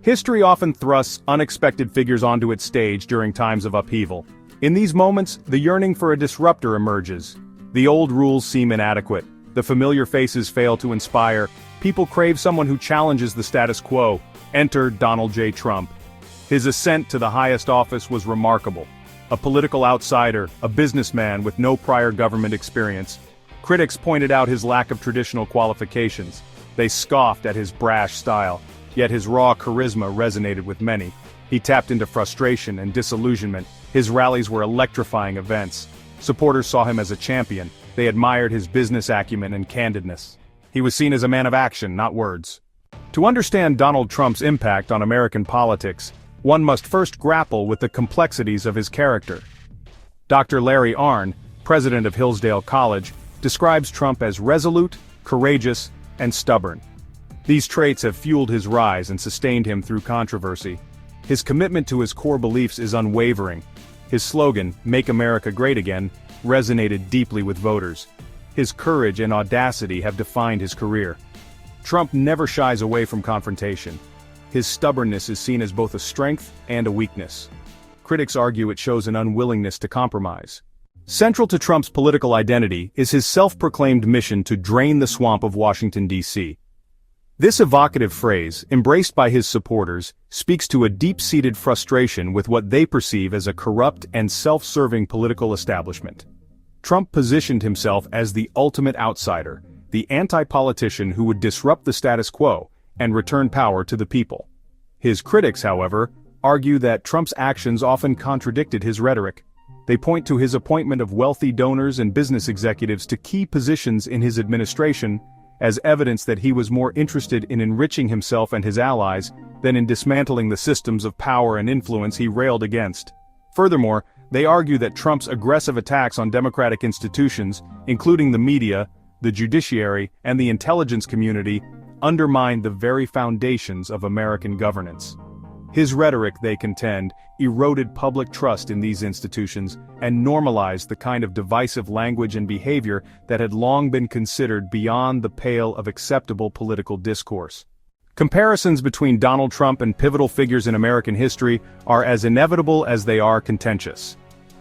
History often thrusts unexpected figures onto its stage during times of upheaval. In these moments, the yearning for a disruptor emerges. The old rules seem inadequate. The familiar faces fail to inspire. People crave someone who challenges the status quo. Enter Donald J. Trump. His ascent to the highest office was remarkable. A political outsider, a businessman with no prior government experience. Critics pointed out his lack of traditional qualifications. They scoffed at his brash style. Yet his raw charisma resonated with many. He tapped into frustration and disillusionment. His rallies were electrifying events. Supporters saw him as a champion. They admired his business acumen and candidness. He was seen as a man of action, not words. To understand Donald Trump's impact on American politics, one must first grapple with the complexities of his character. Dr. Larry Arnn, president of Hillsdale College, describes Trump as resolute, courageous, and stubborn. These traits have fueled his rise and sustained him through controversy. His commitment to his core beliefs is unwavering. His slogan, "Make America Great Again," resonated deeply with voters. His courage and audacity have defined his career. Trump never shies away from confrontation. His stubbornness is seen as both a strength and a weakness. Critics argue it shows an unwillingness to compromise. Central to Trump's political identity is his self-proclaimed mission to drain the swamp of Washington, D.C. This evocative phrase, embraced by his supporters, speaks to a deep-seated frustration with what they perceive as a corrupt and self-serving political establishment. Trump positioned himself as the ultimate outsider, the anti-politician who would disrupt the status quo and return power to the people. His critics, however, argue that Trump's actions often contradicted his rhetoric. They point to his appointment of wealthy donors and business executives to key positions in his administration as evidence that he was more interested in enriching himself and his allies than in dismantling the systems of power and influence he railed against. Furthermore, they argue that Trump's aggressive attacks on democratic institutions, including the media, the judiciary, and the intelligence community, undermined the very foundations of American governance. His rhetoric, they contend, eroded public trust in these institutions and normalized the kind of divisive language and behavior that had long been considered beyond the pale of acceptable political discourse. Comparisons between Donald Trump and pivotal figures in American history are as inevitable as they are contentious.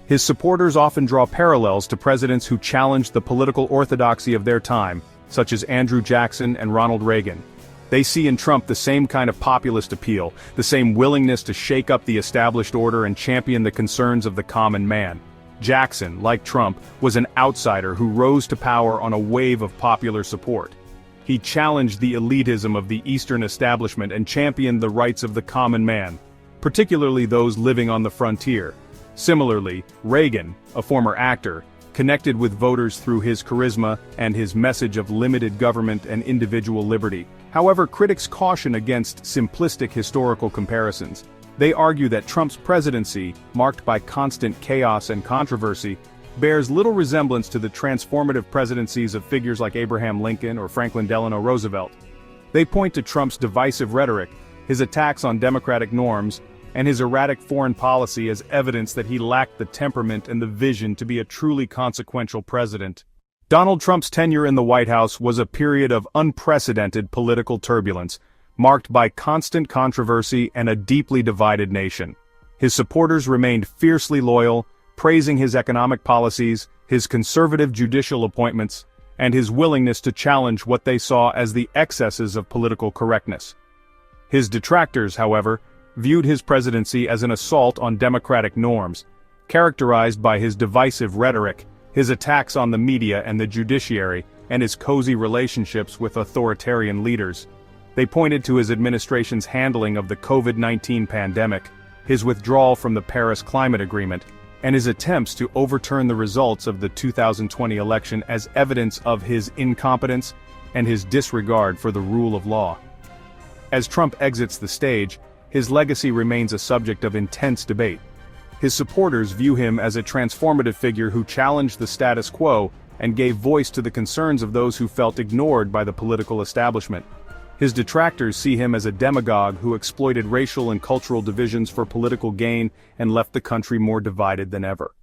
His supporters often draw parallels to presidents who challenged the political orthodoxy of their time, such as Andrew Jackson and Ronald Reagan. They see in Trump the same kind of populist appeal, the same willingness to shake up the established order and champion the concerns of the common man. Jackson, like Trump, was an outsider who rose to power on a wave of popular support. He challenged the elitism of the Eastern establishment and championed the rights of the common man, particularly those living on the frontier. Similarly, Reagan, a former actor, connected with voters through his charisma and his message of limited government and individual liberty. However, critics caution against simplistic historical comparisons. They argue that Trump's presidency, marked by constant chaos and controversy, bears little resemblance to the transformative presidencies of figures like Abraham Lincoln or Franklin Delano Roosevelt. They point to Trump's divisive rhetoric, his attacks on democratic norms, and his erratic foreign policy as evidence that he lacked the temperament and the vision to be a truly consequential president. Donald Trump's tenure in the White House was a period of unprecedented political turbulence, marked by constant controversy and a deeply divided nation. His supporters remained fiercely loyal, praising his economic policies, his conservative judicial appointments, and his willingness to challenge what they saw as the excesses of political correctness. His detractors, however, viewed his presidency as an assault on democratic norms, characterized by his divisive rhetoric, his attacks on the media and the judiciary, and his cozy relationships with authoritarian leaders. They pointed to his administration's handling of the COVID-19 pandemic, his withdrawal from the Paris Climate Agreement, and his attempts to overturn the results of the 2020 election as evidence of his incompetence and his disregard for the rule of law. As Trump exits the stage, his legacy remains a subject of intense debate. His supporters view him as a transformative figure who challenged the status quo and gave voice to the concerns of those who felt ignored by the political establishment. His detractors see him as a demagogue who exploited racial and cultural divisions for political gain and left the country more divided than ever.